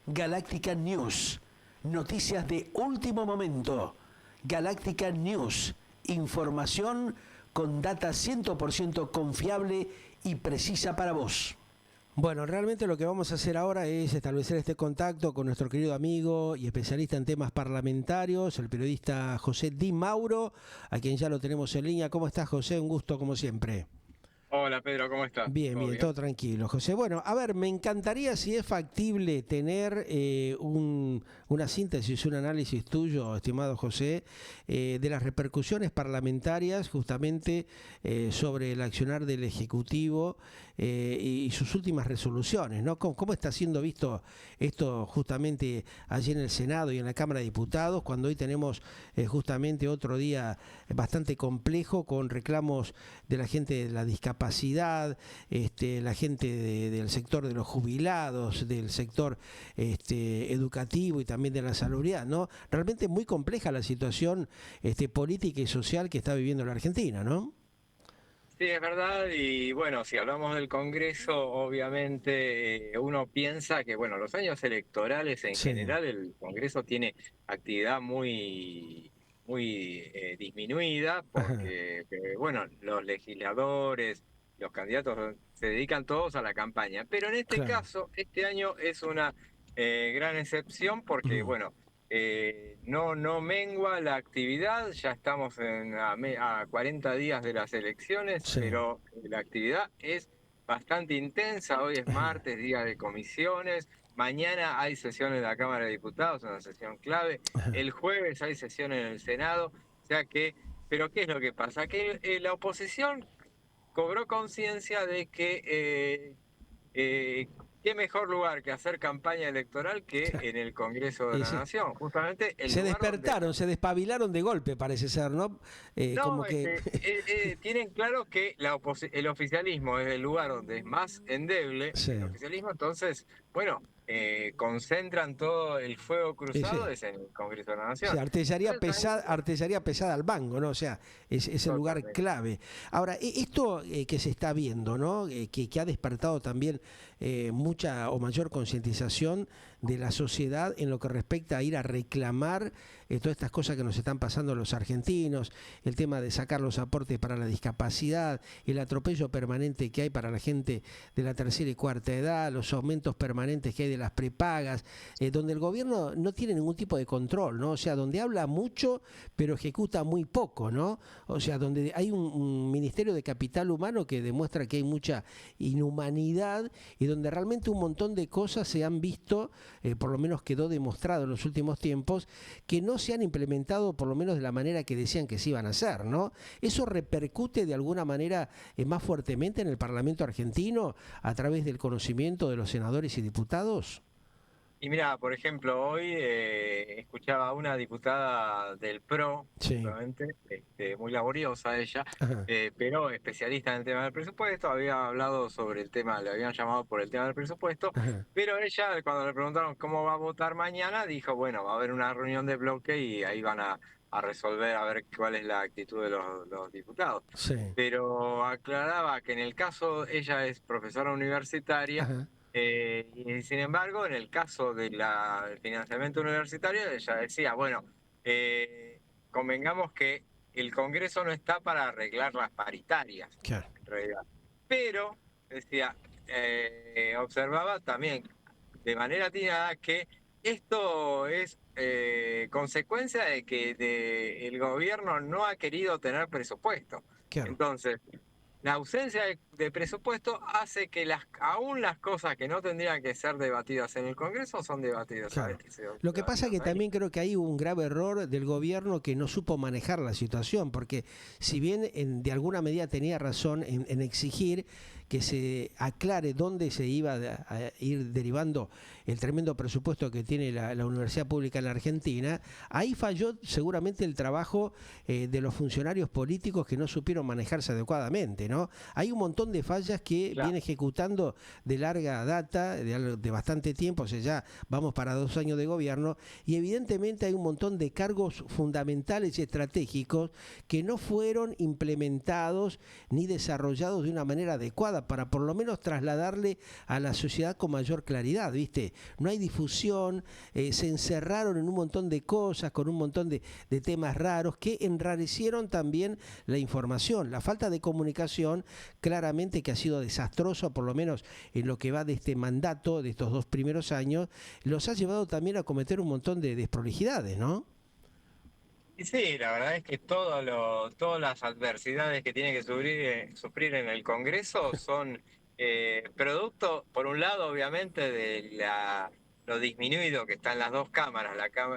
Galáctica News, noticias de último momento. Galáctica News, información con data 100% confiable y precisa para vos. Bueno, realmente lo que vamos a hacer ahora es establecer este contacto con nuestro querido amigo y especialista en temas parlamentarios, el periodista José Di Mauro, a quien ya lo tenemos en línea. ¿Cómo estás, José? Un gusto como siempre. Hola Pedro, ¿cómo estás? Bien, bien, todo tranquilo, José. Bueno, a ver, me encantaría si es factible tener una síntesis, un análisis tuyo, estimado José, de las repercusiones parlamentarias justamente sobre el accionar del Ejecutivo y sus últimas resoluciones, ¿no? ¿Cómo está siendo visto esto justamente allí en el Senado y en la Cámara de Diputados, cuando hoy tenemos justamente otro día bastante complejo con reclamos de la gente de la discapacidad, la gente del sector de los jubilados, del sector educativo y también de la salubridad, ¿no? Realmente muy compleja la situación política y social que está viviendo la Argentina, ¿no? Sí, es verdad, y bueno, si hablamos del Congreso, obviamente uno piensa que, bueno, los años electorales en Sí. general, el Congreso tiene actividad muy disminuida, Ajá. porque, bueno, los legisladores, los candidatos se dedican todos a la campaña, pero en este Claro. caso, este año es una gran excepción porque, Ujú. bueno, no mengua la actividad, ya estamos a 40 días de las elecciones, Sí. pero la actividad es bastante intensa. Hoy es martes, día de comisiones, mañana hay sesión en la Cámara de Diputados, una sesión clave, Ajá. el jueves hay sesión en el Senado, o sea que, pero ¿qué es lo que pasa? Que la oposición cobró conciencia de que eh, qué mejor lugar que hacer campaña electoral que en el Congreso de Y la sí. Nación, justamente el Se lugar donde... despertaron, se despabilaron de golpe, parece ser, ¿no? Como No, es que... que tienen claro que el oficialismo es el lugar donde es más endeble, Sí. el oficialismo, entonces, bueno, concentran todo el fuego Sí, sí. cruzado es en el Congreso de la O sea, Nación. Entonces, artillería pesada al mango, ¿no? O sea, es el lugar totalmente. clave. Ahora, esto que se está viendo, ¿no? Que ha despertado también mucha o mayor concientización de la sociedad en lo que respecta a ir a reclamar todas estas cosas que nos están pasando a los argentinos, el tema de sacar los aportes para la discapacidad, el atropello permanente que hay para la gente de la tercera y cuarta edad, los aumentos permanentes que hay de las prepagas, donde el gobierno no tiene ningún tipo de control, ¿no? O sea, donde habla mucho, pero ejecuta muy poco, ¿no? O sea, donde hay un Ministerio de Capital Humano que demuestra que hay mucha inhumanidad y donde realmente un montón de cosas se han visto, por lo menos quedó demostrado en los últimos tiempos, que no se han implementado por lo menos de la manera que decían que se iban a hacer, ¿no? ¿Eso repercute de alguna manera más fuertemente en el Parlamento argentino a través del conocimiento de los senadores y diputados? Y mira, por ejemplo, hoy escuchaba a una diputada del PRO, Sí. justamente, muy laboriosa ella, Ajá. pero especialista en el tema del presupuesto, había hablado sobre el tema, le habían llamado por el tema del presupuesto, Ajá. pero ella, cuando le preguntaron cómo va a votar mañana, dijo, bueno, va a haber una reunión de bloque y ahí van a resolver a ver cuál es la actitud de los diputados. Sí. Pero aclaraba que en el caso, ella es profesora universitaria, Ajá. y sin embargo, en el caso del financiamiento universitario, ella decía, bueno, convengamos que el Congreso no está para arreglar las paritarias, Claro. en realidad. Pero, decía, observaba también de manera atinada que esto es consecuencia de que el gobierno no ha querido tener presupuesto. Claro. Entonces, la ausencia de presupuesto hace que aún las cosas que no tendrían que ser debatidas en el Congreso son debatidas ahí. Claro. Lo que pasa es que también creo que hay un grave error del gobierno que no supo manejar la situación, porque si bien de alguna medida tenía razón en exigir que se aclare dónde se iba a ir derivando el tremendo presupuesto que tiene la Universidad Pública en la Argentina, ahí falló seguramente el trabajo de los funcionarios políticos que no supieron manejarse adecuadamente, ¿no? Hay un montón de fallas que Claro. viene ejecutando de larga data, de bastante tiempo, o sea, ya vamos para 2 años de gobierno, y evidentemente hay un montón de cargos fundamentales y estratégicos que no fueron implementados ni desarrollados de una manera adecuada adecuada para por lo menos trasladarle a la sociedad con mayor claridad, ¿viste? No hay difusión, se encerraron en un montón de cosas, con un montón de temas raros que enrarecieron también la información. La falta de comunicación, claramente que ha sido desastroso, por lo menos en lo que va de este mandato, de estos 2 primeros años, los ha llevado también a cometer un montón de desprolijidades, ¿no? Y sí, la verdad es que todas las adversidades que tiene que sufrir en el Congreso son producto, por un lado, obviamente, de lo disminuido que están las dos cámaras,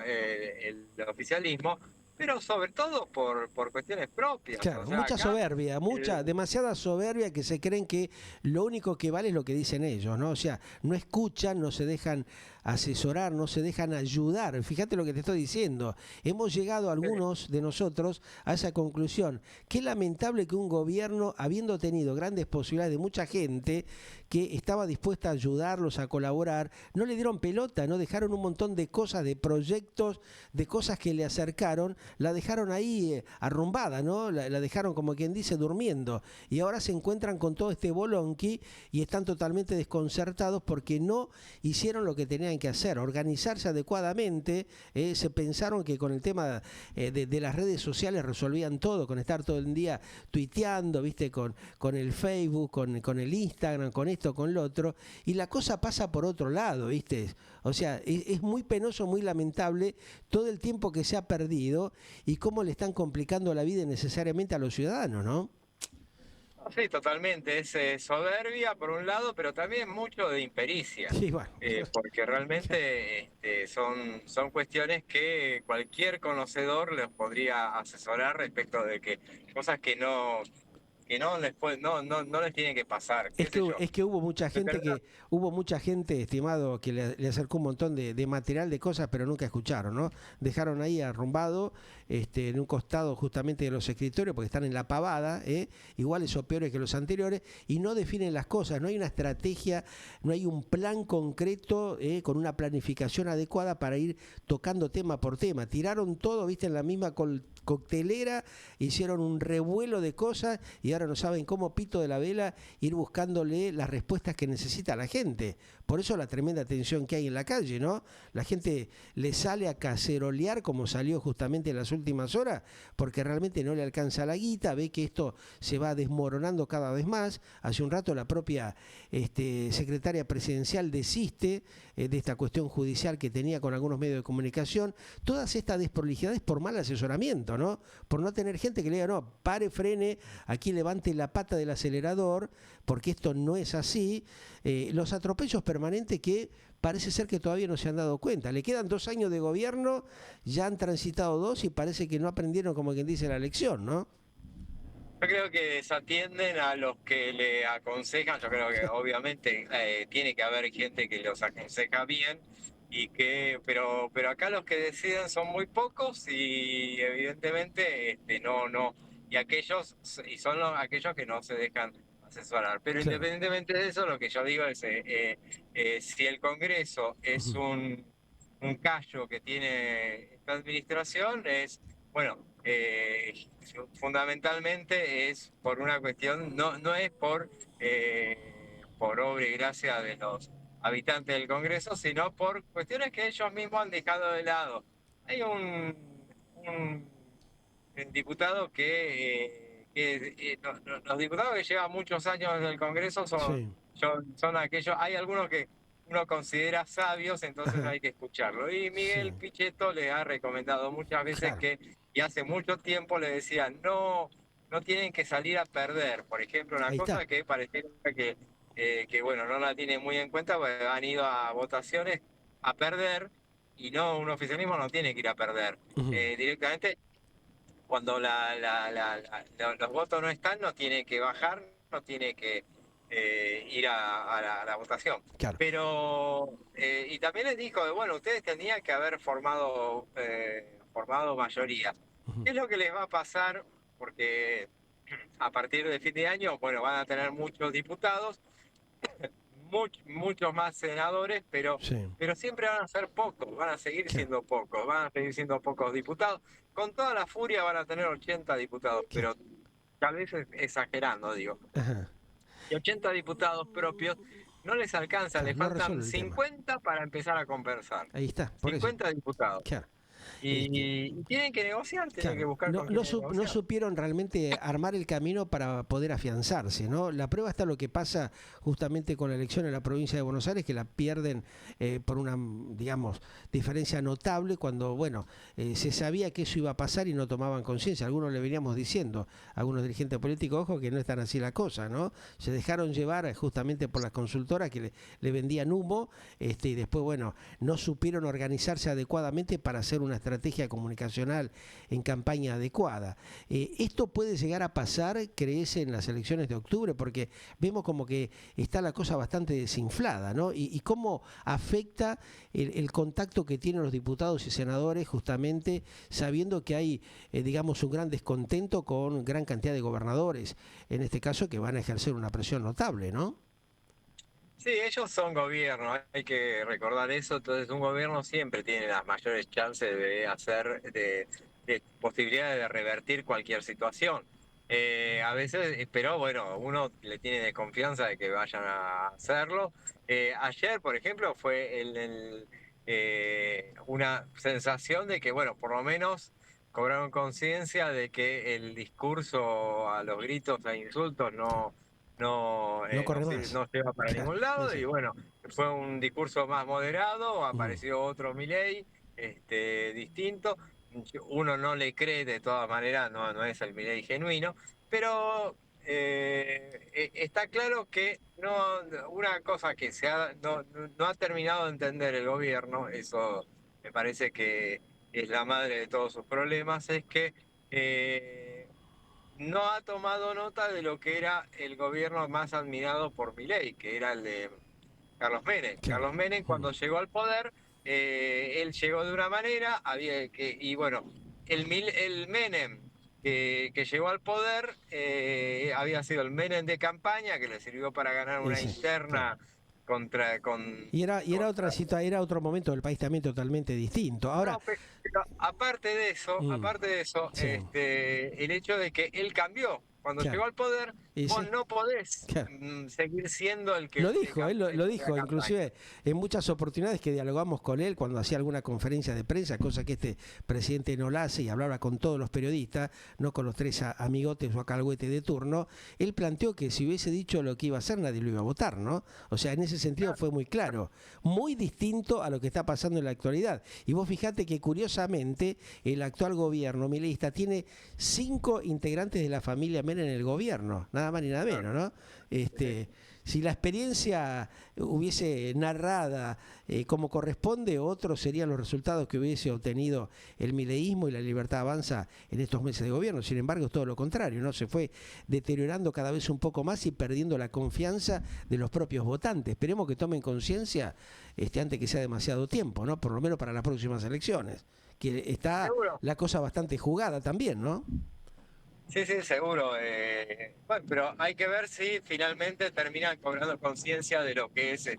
el oficialismo, pero sobre todo por cuestiones propias. Claro, O sea, mucha acá, soberbia, demasiada soberbia que se creen que lo único que vale es lo que dicen ellos, ¿no? O sea, no escuchan, no se dejan asesorar, no se dejan ayudar. Fíjate lo que te estoy diciendo. Hemos llegado algunos de nosotros a esa conclusión. Qué lamentable que un gobierno, habiendo tenido grandes posibilidades de mucha gente que estaba dispuesta a ayudarlos, a colaborar, no le dieron pelota, no dejaron un montón de cosas, de proyectos, de cosas que le acercaron, la dejaron ahí arrumbada, ¿no? La dejaron, como quien dice, durmiendo. Y ahora se encuentran con todo este bolonqui y están totalmente desconcertados porque no hicieron lo que tenían que hacer, organizarse adecuadamente. Se pensaron que con el tema de las redes sociales resolvían todo, con estar todo el día tuiteando, ¿viste? Con el Facebook, con el Instagram, con esto, con lo otro, y la cosa pasa por otro lado, ¿viste? O sea, es muy penoso, muy lamentable todo el tiempo que se ha perdido y cómo le están complicando la vida innecesariamente a los ciudadanos, ¿no? sí, totalmente. Es soberbia por un lado, pero también mucho de impericia. Sí, bueno. Porque realmente son cuestiones que cualquier conocedor les podría asesorar respecto de que cosas que no les tienen que pasar, qué sé yo. Es que hubo mucha gente, estimado, que le acercó un montón de material, de cosas, pero nunca escucharon, ¿no? Dejaron ahí arrumbado, en un costado justamente de los escritorios, porque están en la pavada, iguales o peores que los anteriores, y no definen las cosas, no hay una estrategia, no hay un plan concreto, con una planificación adecuada para ir tocando tema por tema. Tiraron todo, viste, en la misma coctelera, hicieron un revuelo de cosas y ahora no saben cómo pito de la vela ir buscándole las respuestas que necesita la gente. Por eso la tremenda tensión que hay en la calle, ¿no? La gente le sale a cacerolear como salió justamente en las últimas horas, porque realmente no le alcanza la guita, ve que esto se va desmoronando cada vez más. Hace un rato la propia secretaria presidencial desiste de esta cuestión judicial que tenía con algunos medios de comunicación. Todas estas desprolijidades por mal asesoramiento, ¿no? Por no tener gente que le diga, no, pare, frene, aquí levante la pata del acelerador, porque esto no es así. Los atropellos permanentes que parece ser que todavía no se han dado cuenta. Le quedan 2 años de gobierno, ya han transitado 2 y parece que no aprendieron, como quien dice, la lección, ¿no? Yo creo que desatienden a los que le aconsejan. Yo creo que obviamente tiene que haber gente que los aconseja bien pero acá los que deciden son muy pocos y evidentemente no, y son aquellos que no se dejan asesorar. Pero Claro. independientemente de eso, lo que yo digo es si el Congreso es un callo que tiene esta administración, bueno, fundamentalmente es por una cuestión, no es por obra y gracia de los habitantes del Congreso, sino por cuestiones que ellos mismos han dejado de lado. Hay un diputado los diputados que llevan muchos años en el Congreso Sí. son aquellos, hay algunos que uno considera sabios, entonces hay que escucharlo. Y Miguel Sí. Pichetto le ha recomendado muchas veces Claro. y hace mucho tiempo le decían, no tienen que salir a perder. Por ejemplo, una Ahí está. cosa que pareciera que bueno, no la tiene muy en cuenta, porque han ido a votaciones a perder, y no, un oficialismo no tiene que ir a perder. Directamente, cuando los votos no están, no tiene que bajar, no tiene que ir a la votación. Claro. Pero, y también les dijo, bueno, ustedes tendrían que haber formado mayoría. ¿Qué es lo que les va a pasar? Porque a partir de fin de año, bueno, van a tener muchos diputados, muchos más senadores, Sí. pero siempre van a ser pocos, van a seguir Claro. siendo pocos, van a seguir siendo pocos diputados. Con toda la furia van a tener 80 diputados, Claro. pero tal vez exagerando, digo. Ajá. y 80 diputados propios, no les alcanza, Claro, les no faltan resuelve el tema. 50 para empezar a conversar. Ahí está, por eso. 50 diputados. Claro. Y tienen que negociar, tienen que Claro, buscar con quién no negociar. supieron realmente armar el camino para poder afianzarse, ¿no? La prueba está lo que pasa justamente con la elección en la provincia de Buenos Aires, que la pierden por una, digamos, diferencia notable cuando, bueno, se sabía que eso iba a pasar y no tomaban conciencia. Algunos le veníamos diciendo, algunos dirigentes políticos, ojo, que no es tan así la cosa, ¿no? Se dejaron llevar justamente por las consultoras que le vendían humo, y después, bueno, no supieron organizarse adecuadamente para hacer una estrategia comunicacional en campaña adecuada. ¿Esto puede llegar a pasar, crees, en las elecciones de octubre? Porque vemos como que está la cosa bastante desinflada, ¿no? Y cómo afecta el contacto que tienen los diputados y senadores justamente sabiendo que hay, digamos, un gran descontento con gran cantidad de gobernadores, en este caso, que van a ejercer una presión notable, ¿no? Sí, ellos son gobierno, hay que recordar eso. Entonces, un gobierno siempre tiene las mayores chances de hacer, de posibilidades de revertir cualquier situación. A veces, pero bueno, uno le tiene desconfianza de que vayan a hacerlo. Ayer, por ejemplo, fue una sensación de que, bueno, por lo menos cobraron conciencia de que el discurso a los gritos e insultos No corre más. no lleva para Claro, ningún lado. sí. Y bueno, fue un discurso más moderado, Ujú. apareció otro Milei, distinto. Uno no le cree de todas maneras, no es el Milei genuino, pero está claro que una cosa que no ha terminado de entender el gobierno, eso me parece que es la madre de todos sus problemas, es que no ha tomado nota de lo que era el gobierno más admirado por Milei, que era el de Carlos Menem. Claro. Carlos Menem, cuando llegó al poder, él llegó de una manera, y bueno, el Menem que llegó al poder había sido el Menem de campaña, que le sirvió para ganar una Ese, claro. interna con, Y era otra cita, era otro momento del país también totalmente distinto. Ahora, no, pero mm, aparte de eso, sí, el hecho de que él cambió. Cuando claro. llegó al poder, Y vos sí, no podés claro. seguir siendo Lo dijo, él lo de la dijo, campaña. inclusive en muchas oportunidades que dialogamos con él cuando hacía alguna conferencia de prensa, cosa que este presidente no la hace y hablaba con todos los periodistas, no con los tres amigotes o acalhuete de turno, él planteó que si hubiese dicho lo que iba a hacer nadie lo iba a votar, ¿no? O sea, en ese sentido fue muy claro, muy distinto a lo que está pasando en la actualidad. Y vos fijate que curiosamente el actual gobierno mileísta tiene 5 integrantes de la familia Menem en el gobierno, nada más ni nada menos, ¿no? Si la experiencia hubiese narrada como corresponde, otros serían los resultados que hubiese obtenido el mileísmo y la Libertad Avanza en estos meses de gobierno. Sin embargo, es todo lo contrario, ¿no? Se fue deteriorando cada vez un poco más y perdiendo la confianza de los propios votantes. Esperemos que tomen conciencia antes que sea demasiado tiempo, ¿no? Por lo menos para las próximas elecciones. Que está Seguro. la cosa bastante jugada también, ¿no? Sí, sí, seguro. Bueno, pero hay que ver si finalmente terminan cobrando conciencia de lo que es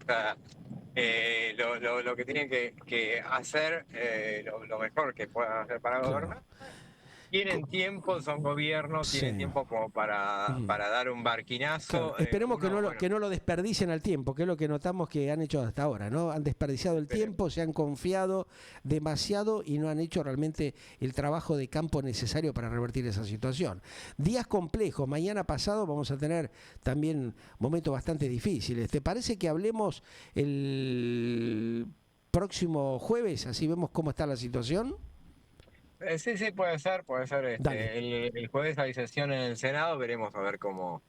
lo que tienen que hacer, lo mejor que puedan hacer para Claro. gobernar. Tienen tiempo, son gobierno, tienen Sí. tiempo como Mm. para dar un Claro, barquinazo. esperemos Uno, bueno, que no lo desperdicien al tiempo, que es lo que notamos que han hecho hasta ahora, ¿no? Han desperdiciado el esperemos. tiempo, se han confiado demasiado y no han hecho realmente el trabajo de campo necesario para revertir esa situación. Días complejos, mañana pasado vamos a tener también momentos bastante difíciles. ¿Te parece que hablemos el próximo jueves? Así vemos cómo está la situación. Sí, sí, puede ser, puede ser. Dale, El jueves hay sesión en el Senado, veremos a ver cómo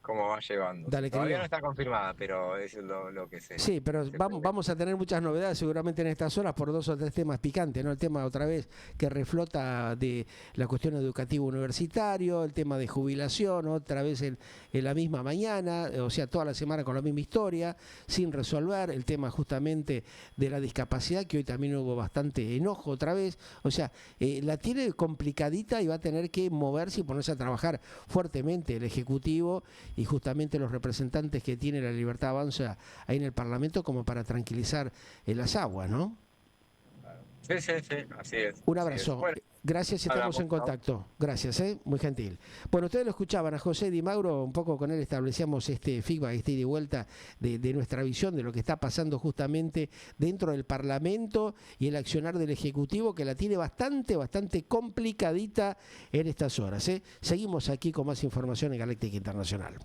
va llevándose. dale, Todavía no querido. está confirmada, pero eso es lo que Sí, pero se prevé. vamos a tener muchas novedades seguramente en estas horas por 2 o 3 temas picantes, ¿no? El tema otra vez que reflota de la cuestión educativa universitario, el tema de jubilación, otra vez en la misma mañana, o sea, toda la semana con la misma historia, sin resolver, el tema justamente de la discapacidad, que hoy también hubo bastante enojo otra vez, o sea, la tiene complicadita y va a tener que moverse y ponerse a trabajar fuertemente el Ejecutivo y justamente los representantes que tiene la Libertad Avanza ahí en el Parlamento como para tranquilizar las aguas, ¿no? Sí, sí, sí, así es. Un Así es. abrazo. Bueno, Gracias, estamos en contacto. Gracias, muy gentil. Bueno, ustedes lo escuchaban a José Di Mauro, un poco con él establecíamos este feedback, este ida y vuelta de nuestra visión de lo que está pasando justamente dentro del Parlamento y el accionar del Ejecutivo, que la tiene bastante complicadita en estas horas. Seguimos aquí con más información en Galáctica Internacional.